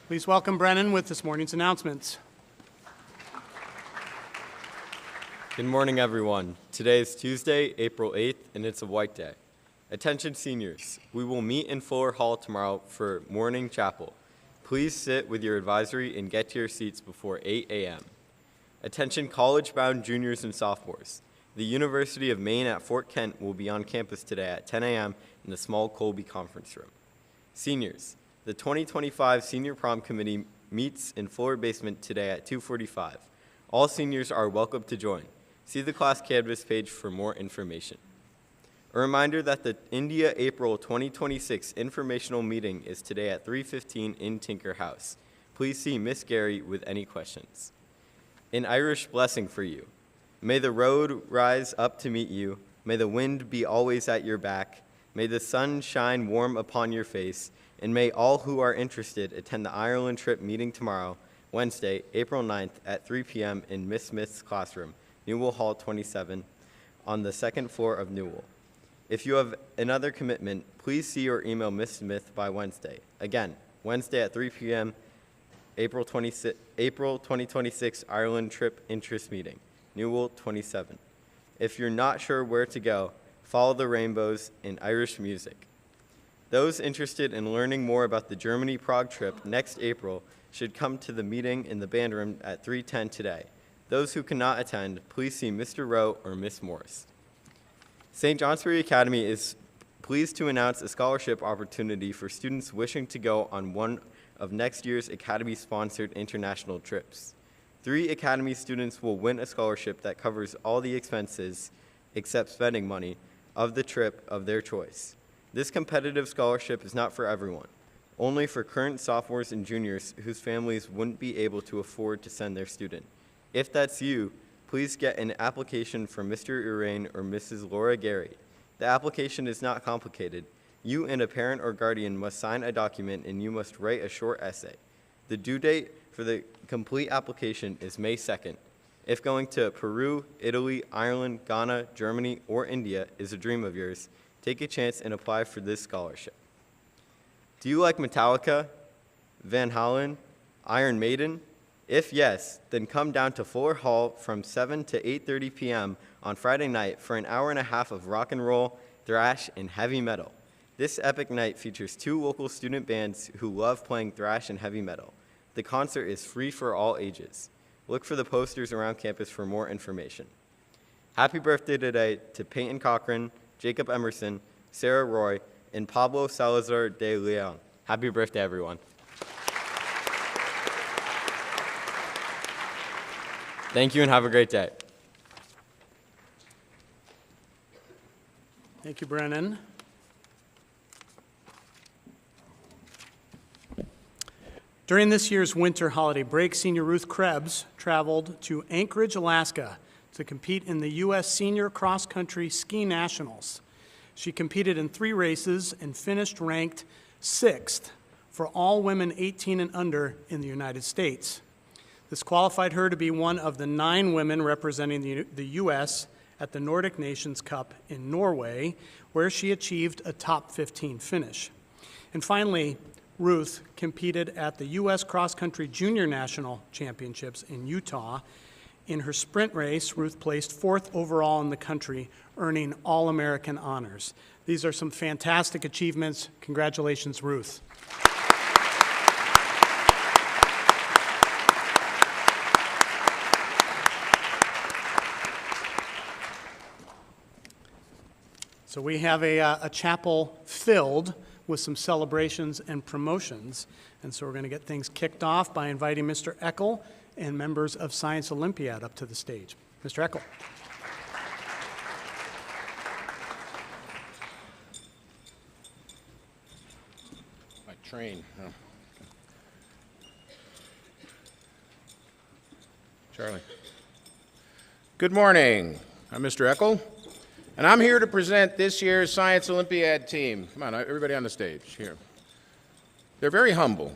Please welcome Brennan with this morning's announcements. Good morning, everyone. Today is Tuesday, April 8th, and it's a white day. Attention seniors, we will meet in Fuller Hall tomorrow for morning chapel. Please sit with your advisory and get to your seats before 8 a.m. Attention college-bound juniors and sophomores. The University of Maine at Fort Kent will be on campus today at 10 a.m. in the small Colby conference room. Seniors, the 2025 Senior Prom Committee meets in Fuller Basement today at 2:45. All seniors are welcome to join. See the class canvas page for more information. A reminder that the India April 2026 informational meeting is today at 3:15 in Tinker House. Please see Miss Gary with any questions. An Irish blessing for you. May the road rise up to meet you. May the wind be always at your back. May the sun shine warm upon your face. And may all who are interested attend the Ireland trip meeting tomorrow, Wednesday, April 9th at 3 p.m. in Miss Smith's classroom, Newell Hall 27, on the second floor of Newell. If you have another commitment, please see or email Miss Smith by Wednesday. Again, Wednesday at 3 p.m., April 2026 Ireland trip interest meeting, Newell 27. If you're not sure where to go, follow the rainbows in Irish music. Those interested in learning more about the Germany Prague trip next April should come to the meeting in the band room at 3:10 today. Those who cannot attend, please see Mr. Rowe or Miss Morris. St. Johnsbury Academy is pleased to announce a scholarship opportunity for students wishing to go on one of next year's Academy-sponsored international trips. 3 Academy students will win a scholarship that covers all the expenses, except spending money, of the trip of their choice. This competitive scholarship is not for everyone, only for current sophomores and juniors whose families wouldn't be able to afford to send their student. If that's you, please get an application from Mr. Urain or Mrs. Laura Gary. The application is not complicated. You and a parent or guardian must sign a document and you must write a short essay. The due date for the complete application is May 2nd. If going to Peru, Italy, Ireland, Ghana, Germany, or India is a dream of yours, take a chance and apply for this scholarship. Do you like Metallica, Van Halen, Iron Maiden? If yes, then come down to Fuller Hall from 7 to 8:30 p.m. on Friday night for an hour and a half of rock and roll, thrash, and heavy metal. This epic night features 2 local student bands who love playing thrash and heavy metal. The concert is free for all ages. Look for the posters around campus for more information. Happy birthday today to Peyton Cochran, Jacob Emerson, Sarah Roy, and Pablo Salazar de Leon. Happy birthday, everyone. Thank you and have a great day. Thank you, Brennan. During this year's winter holiday break, senior Ruth Krebs traveled to Anchorage, Alaska to compete in the U.S. Senior Cross Country Ski Nationals. She competed in 3 races and finished ranked 6th for all women 18 and under in the United States. This qualified her to be one of the 9 women representing the U.S. at the Nordic Nations Cup in Norway, where she achieved a top 15 finish. And finally, Ruth competed at the U.S. Cross Country Junior National Championships in Utah. In her sprint race, Ruth placed 4th overall in the country, earning All-American honors. These are some fantastic achievements. Congratulations, Ruth. So we have a chapel filled with some celebrations and promotions. And so we're going to get things kicked off by inviting Mr. Eckel and members of Science Olympiad up to the stage. Mr. Eckel. My train. Oh. Charlie. Good morning. I'm Mr. Eckel, and I'm here to present this year's Science Olympiad team. Come on, everybody on the stage here. They're very humble.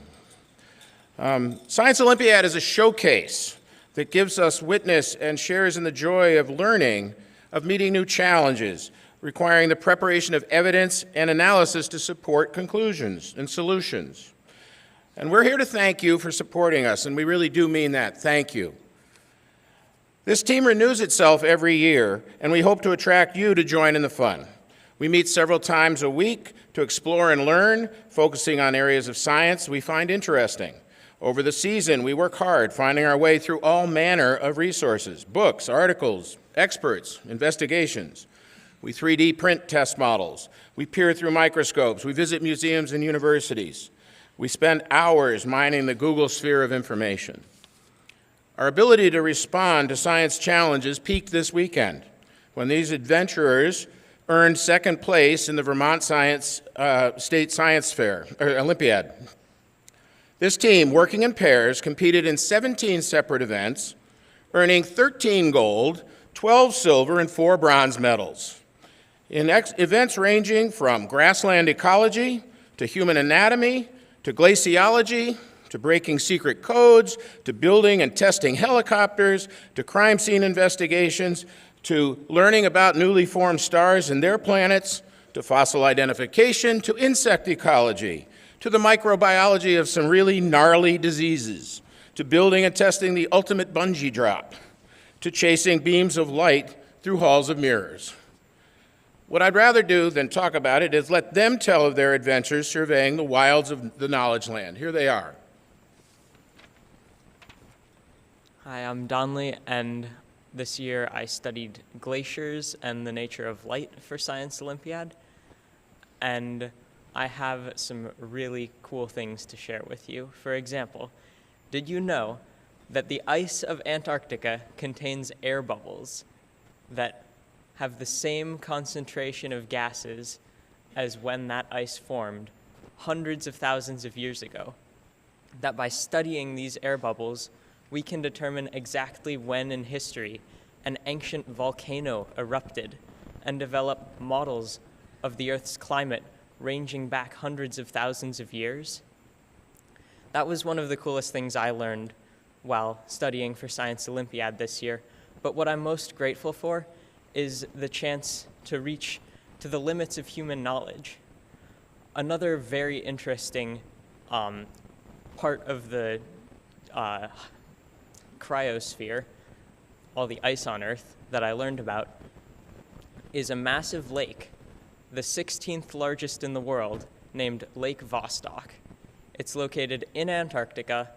Science Olympiad is a showcase that gives us witness and shares in the joy of learning, of meeting new challenges, requiring the preparation of evidence and analysis to support conclusions and solutions. And we're here to thank you for supporting us, and we really do mean that. Thank you. This team renews itself every year, and we hope to attract you to join in the fun. We meet several times a week to explore and learn, focusing on areas of science we find interesting. Over the season, we work hard finding our way through all manner of resources, books, articles, experts, investigations. We 3D print test models. We peer through microscopes. We visit museums and universities. We spend hours mining the Google sphere of information. Our ability to respond to science challenges peaked this weekend when these adventurers earned second place in the Vermont State Science Fair, Olympiad. This team, working in pairs, competed in 17 separate events, earning 13 gold, 12 silver, and 4 bronze medals. In events ranging from grassland ecology to human anatomy to glaciology to breaking secret codes to building and testing helicopters to crime scene investigations to learning about newly formed stars and their planets to fossil identification to insect ecology to the microbiology of some really gnarly diseases to building and testing the ultimate bungee drop to chasing beams of light through halls of mirrors. What I'd rather do than talk about it is let them tell of their adventures surveying the wilds of the knowledge land. Here they are. Hi, I'm Donley, and this year I studied glaciers and the nature of light for Science Olympiad. And I have some really cool things to share with you. For example, did you know that the ice of Antarctica contains air bubbles that have the same concentration of gases as when that ice formed hundreds of thousands of years ago? That by studying these air bubbles, we can determine exactly when in history an ancient volcano erupted and develop models of the Earth's climate ranging back hundreds of thousands of years. That was one of the coolest things I learned while studying for Science Olympiad this year. But what I'm most grateful for is the chance to reach to the limits of human knowledge. Another very interesting part of the cryosphere, all the ice on Earth that I learned about, is a massive lake, the 16th largest in the world, named Lake Vostok. It's located in Antarctica,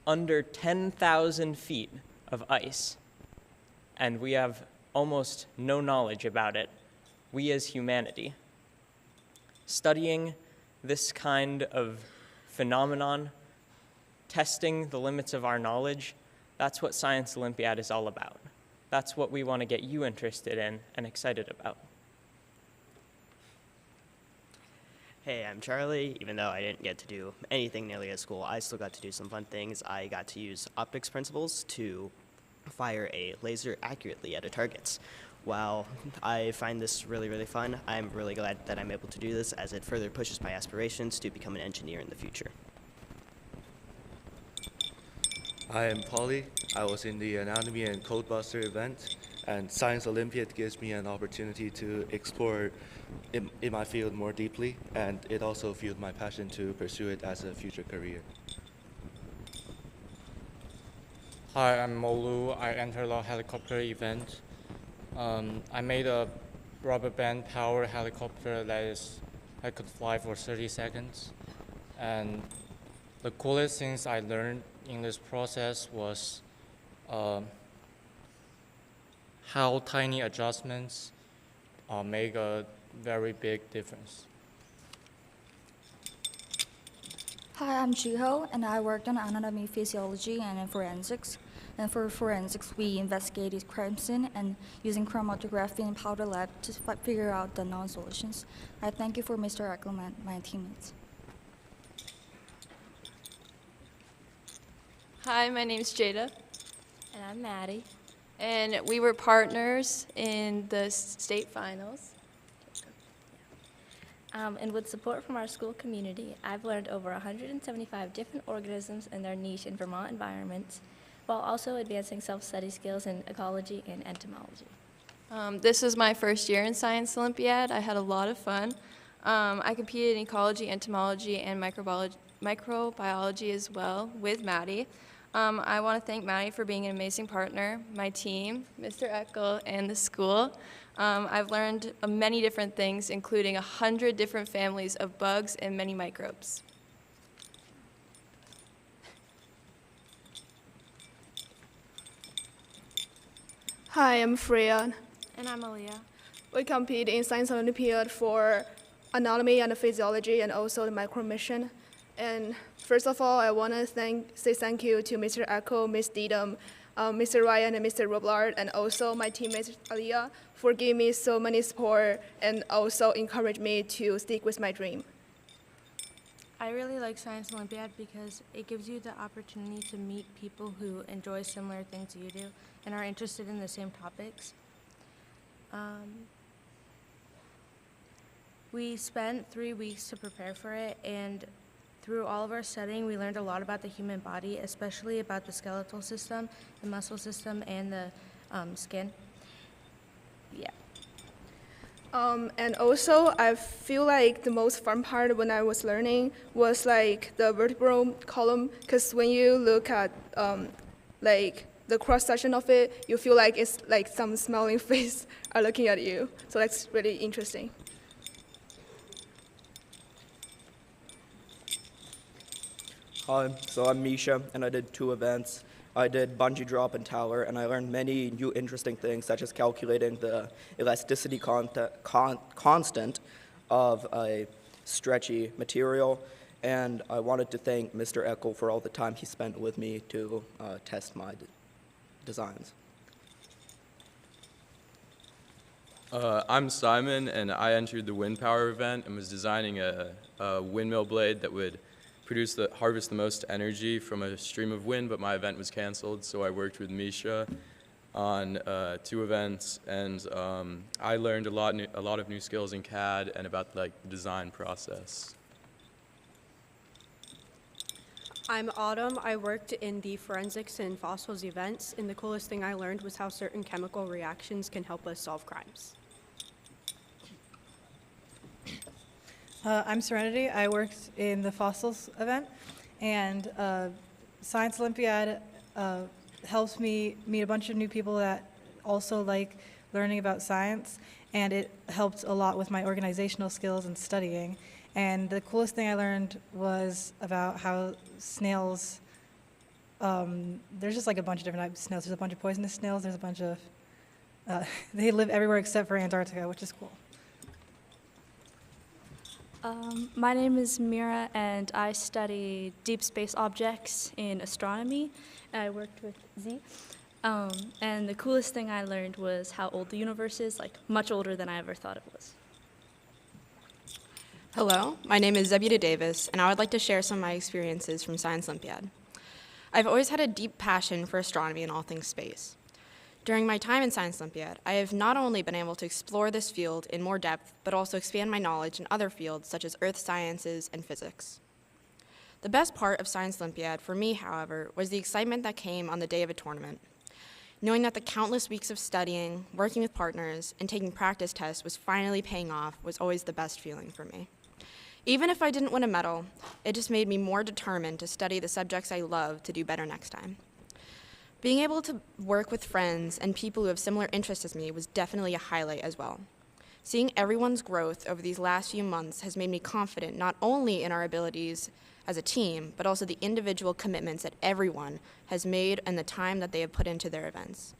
under 10,000 feet of ice, and we have almost no knowledge about it, we as humanity. Studying this kind of phenomenon, testing the limits of our knowledge, that's what Science Olympiad is all about. That's what we want to get you interested in and excited about. Hey, I'm Charlie. Even though I didn't get to do anything nearly at school, I still got to do some fun things. I got to use optics principles to fire a laser accurately at targets. While I find this really, really fun, I'm really glad that I'm able to do this as it further pushes my aspirations to become an engineer in the future. I am Polly. I was in the Anatomy and Codebuster event, and Science Olympiad gives me an opportunity to explore in my field more deeply, and it also fueled my passion to pursue it as a future career. Hi, I'm Molu. I entered the helicopter event. I made a rubber band power helicopter I could fly for 30 seconds. And the coolest things I learned in this process was how tiny adjustments make a very big difference. Hi, I'm Jiho, and I worked on anatomy, physiology, and in forensics. And for forensics, we investigated crime scene and using chromatography and powder lab to figure out the known solutions. I thank you for Mr. Eckelman, my teammates. Hi, my name's Jada. And I'm Maddie. And we were partners in the state finals. And with support from our school community, I've learned over 175 different organisms and their niche in Vermont environments, while also advancing self-study skills in ecology and entomology. This is my first year in Science Olympiad. I had a lot of fun. I competed in ecology, entomology, and microbiology as well with Maddie. I want to thank Maddie for being an amazing partner, my team, Mr. Eckel, and the school. I've learned many different things, including 100 different families of bugs and many microbes. Hi, I'm Freya. And I'm Aaliyah. We compete in Science Olympiad for anatomy and physiology and also the micro mission. And first of all, I want to say thank you to Mr. Echo, Ms. Deedham, Mr. Ryan, and Mr. Roblard, and also my teammate Aaliyah for giving me so many support and also encourage me to stick with my dream. I really like Science Olympiad because it gives you the opportunity to meet people who enjoy similar things you do and are interested in the same topics. We spent 3 weeks to prepare for it, and through all of our studying, we learned a lot about the human body, especially about the skeletal system, the muscle system, and the skin. Yeah. And also, I feel like the most fun part when I was learning was like the vertebral column, because when you look at like the cross section of it, you feel like it's like some smiling face are looking at you. So that's really interesting. Hi, so I'm Misha, and I did 2 events. I did bungee drop and tower, and I learned many new interesting things, such as calculating the elasticity constant of a stretchy material. And I wanted to thank Mr. Eckel for all the time he spent with me to test my designs. I'm Simon, and I entered the wind power event and was designing a windmill blade that would harvest the most energy from a stream of wind, but my event was canceled, so I worked with Misha on 2 events, and I learned a lot of new skills in CAD and about the design process. I'm Autumn. I worked in the forensics and fossils events, and the coolest thing I learned was how certain chemical reactions can help us solve crimes. I'm Serenity. I worked in the fossils event, and Science Olympiad helps me meet a bunch of new people that also like learning about science, and it helped a lot with my organizational skills and studying. And the coolest thing I learned was about how snails, there's just like a bunch of different types of snails. There's a bunch of poisonous snails, there's a bunch of, they live everywhere except for Antarctica, which is cool. My name is Mira, and I study deep space objects in astronomy. I worked with Z. And the coolest thing I learned was how old the universe is, like much older than I ever thought it was. Hello, my name is Zebeda Davis, and I would like to share some of my experiences from Science Olympiad. I've always had a deep passion for astronomy and all things space. During my time in Science Olympiad, I have not only been able to explore this field in more depth, but also expand my knowledge in other fields such as earth sciences and physics. The best part of Science Olympiad for me, however, was the excitement that came on the day of a tournament. Knowing that the countless weeks of studying, working with partners, and taking practice tests was finally paying off was always the best feeling for me. Even if I didn't win a medal, it just made me more determined to study the subjects I love to do better next time. Being able to work with friends and people who have similar interests as me was definitely a highlight as well. Seeing everyone's growth over these last few months has made me confident not only in our abilities as a team, but also the individual commitments that everyone has made and the time that they have put into their events.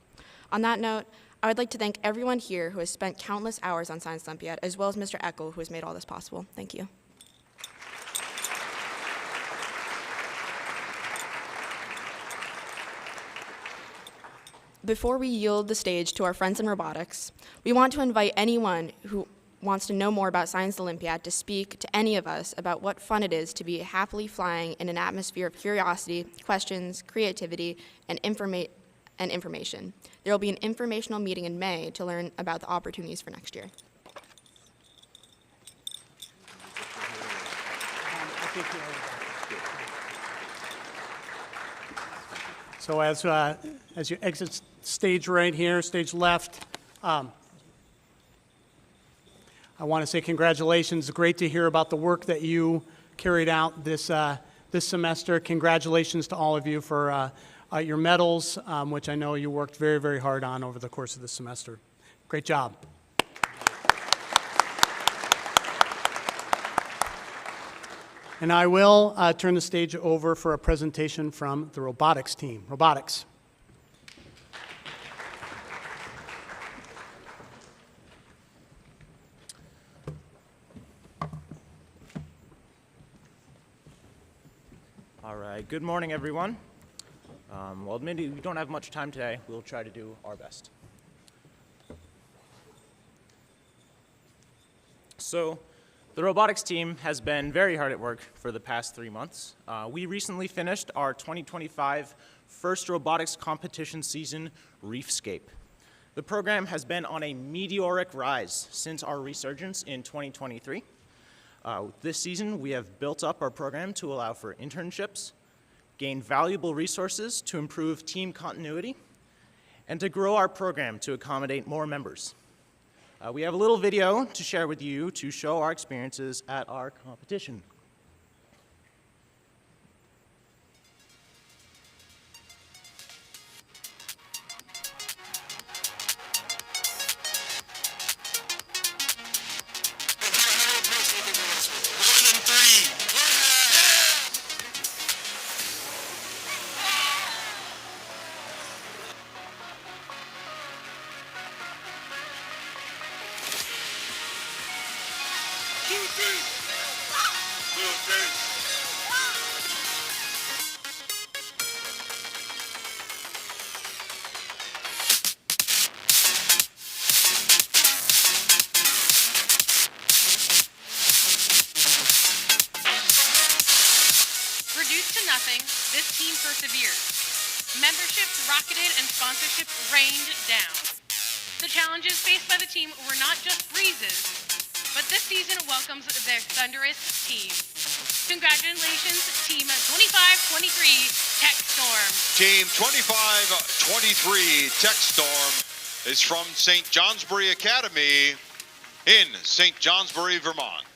On that note, I would like to thank everyone here who has spent countless hours on Science Olympiad, as well as Mr. Eckel, who has made all this possible. Thank you. Before we yield the stage to our friends in robotics, we want to invite anyone who wants to know more about Science Olympiad to speak to any of us about what fun it is to be happily flying in an atmosphere of curiosity, questions, creativity, and information. There will be an informational meeting in May to learn about the opportunities for next year. So as you exit stage right here, stage left, I want to say congratulations. It's great to hear about the work that you carried out this semester. Congratulations to all of you for your medals, which I know you worked very, very hard on over the course of the semester. Great job. And I will turn the stage over for a presentation from the robotics team. Robotics. All right, good morning, everyone. Well, admittedly, we don't have much time today. We'll try to do our best. So, the robotics team has been very hard at work for the past 3 months. We recently finished our 2025 first robotics competition season, Reefscape. The program has been on a meteoric rise since our resurgence in 2023. This season, we have built up our program to allow for internships, gain valuable resources to improve team continuity, and to grow our program to accommodate more members. We have a little video to share with you to show our experiences at our competition. Reduced to nothing, this team persevered. Memberships rocketed and sponsorships rained down. The challenges faced by the team were not just breezes, but this season welcomes their thunderous team. Congratulations, Team 2523 Tech Storm. Team 2523 Tech Storm is from St. Johnsbury Academy in St. Johnsbury, Vermont.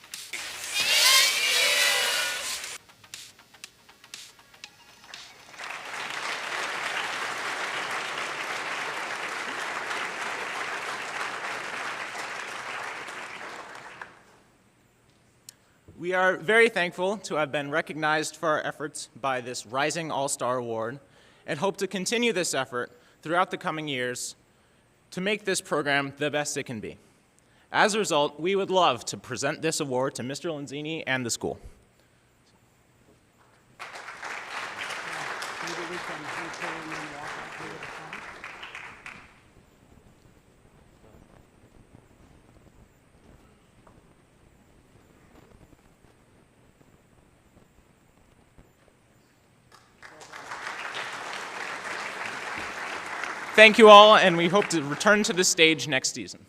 We are very thankful to have been recognized for our efforts by this Rising All-Star Award and hope to continue this effort throughout the coming years to make this program the best it can be. As a result, we would love to present this award to Mr. Lanzini and the school. Thank you all, and we hope to return to the stage next season.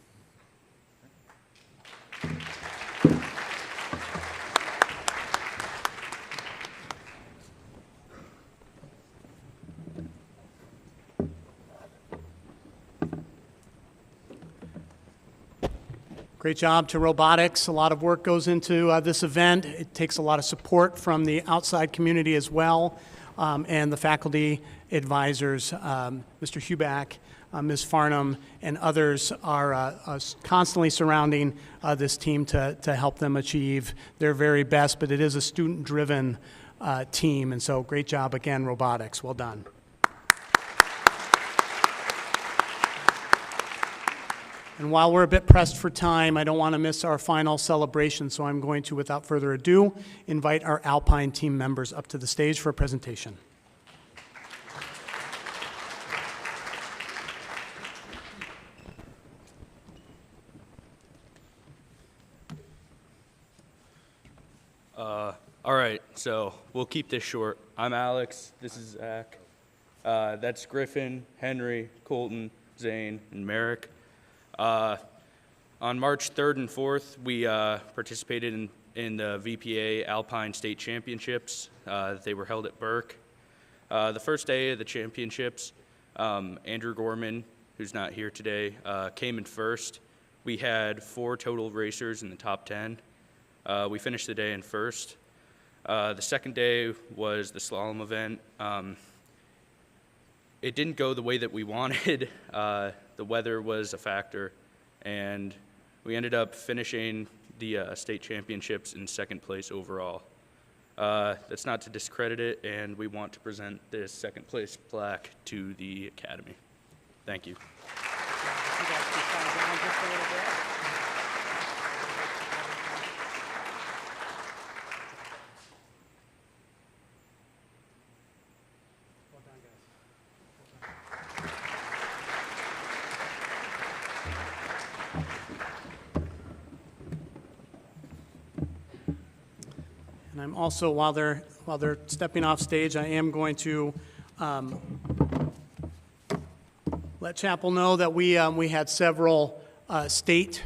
Great job to robotics. A lot of work goes into this event. It takes a lot of support from the outside community as well, and the faculty advisors, Mr. Huback, Ms. Farnham, and others are constantly surrounding this team to help them achieve their very best, but it is a student-driven team, and so great job again, robotics. Well done. And while we're a bit pressed for time, I don't want to miss our final celebration, so I'm going to, without further ado, invite our Alpine team members up to the stage for a presentation. All right, so we'll keep this short. I'm Alex, this is Zach. That's Griffin, Henry, Colton, Zane, and Merrick. On March 3rd and 4th, we participated in the VPA Alpine State Championships. They were held at Burke. The first day of the championships, Andrew Gorman, who's not here today, came in first. We had 4 total racers in the top 10. We finished the day in first. The second day was the slalom event. It didn't go the way that we wanted. The weather was a factor, and we ended up finishing the state championships in second place overall. That's not to discredit it, and we want to present this second place plaque to the Academy. Thank you. And I'm also, while they're stepping off stage, I am going to let Chapel know that we had several all-state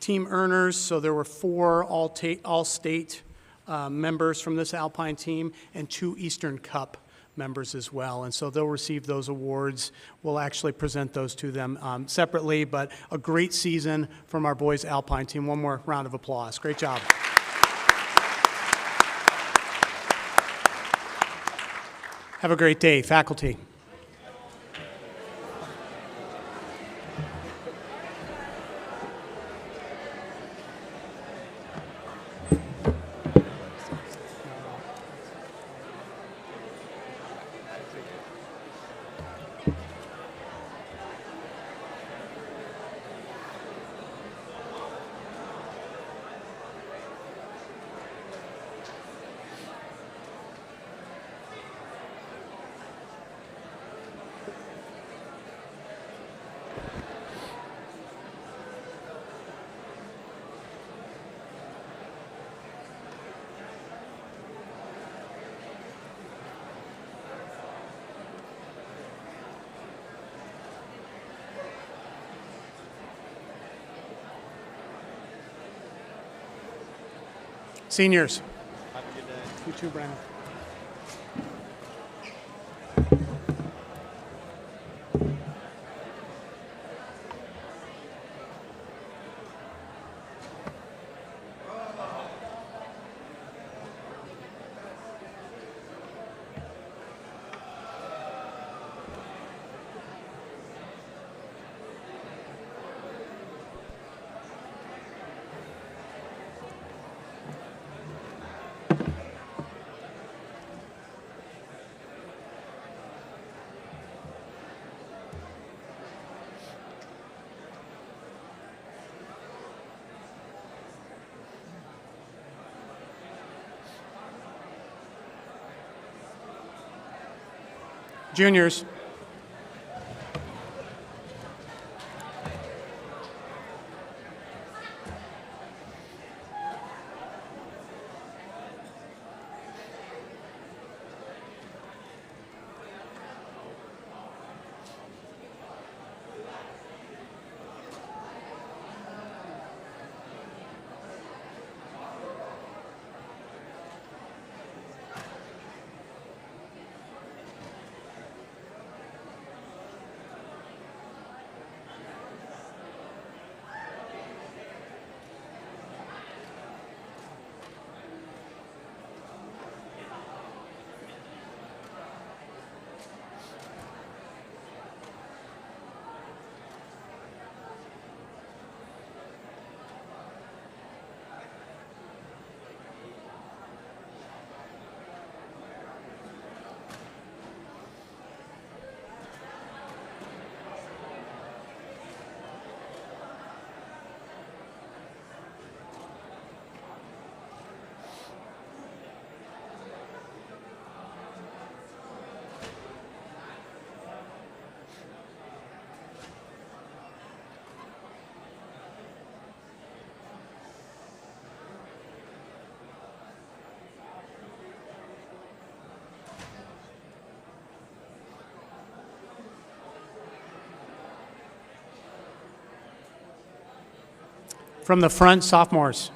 team earners. So there were 4 all-state members from this Alpine team and 2 Eastern Cup members as well. And so they'll receive those awards. We'll actually present those to them separately, but a great season from our boys Alpine team. One more round of applause. Great job. Have a great day, faculty. Seniors. Have a good day. You too, Brandon. Juniors. From the front, sophomores.